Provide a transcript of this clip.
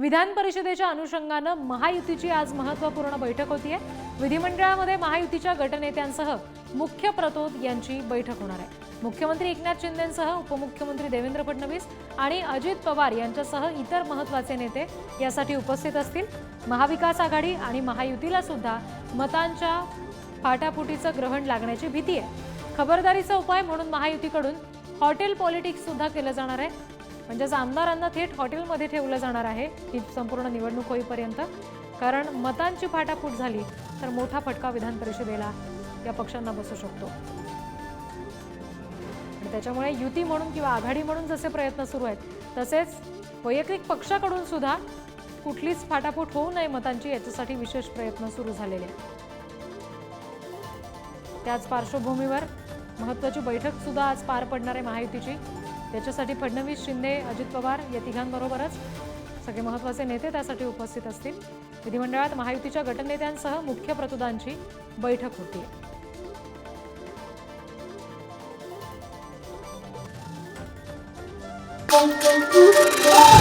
विधान परिषदेच्या अनुषंगाने महायुतीची आज महत्त्वपूर्ण बैठक होतीये। विधिमंडळामध्ये महायुतीच्या गटनेत्यांसह मुख्य प्रतोद यांची बैठक होणार आहे। मुख्यमंत्री एकनाथ शिंदेंसह उपमुख्यमंत्री देवेंद्र फडणवीस आणि अजित पवार यांच्यासह इतर महत्त्वाचे नेते यासाठी उपस्थित असतील। महाविकास आघाडी आणि महायुतीला सुद्धा मतांच्या फाटाफुटीचं ग्रहण लागण्याची भीती आहे। खबरदारीचा उपाय म्हणून महायुतीकडून हॉटेल पॉलिटिक्स सुद्धा केलं जाणार आहे। म्हणजे आमदारांना थेट हॉटेलमध्ये ठेवलं जाणार आहे ही संपूर्ण निवडणूक होईपर्यंत, कारण मतांची फाटाफूट झाली तर मोठा फटका विधान परिषदेला या पक्षांना बसू शकतो। त्याच्यामुळे युती म्हणून किंवा आघाडी म्हणून जसे प्रयत्न सुरू आहेत तसेच वैयक्तिक पक्षाकडून सुद्धा कुठलीच फाटाफूट होऊ नये मतांची, याच्यासाठी विशेष प्रयत्न सुरू झालेले आहेत। त्याच पार्श्वभूमीवर महत्त्वाची बैठक सुद्धा आज पार पडणार आहे महायुतीची। त्याच्यासाठी फडणवीस, शिंदे, अजित पवार या तिघांबरोबरच सगळे महत्त्वाचे नेते त्यासाठी उपस्थित असतील। विधिमंडळात महायुतीच्या गटनेत्यांसह मुख्य प्रतोदांची बैठक होती। Thank you.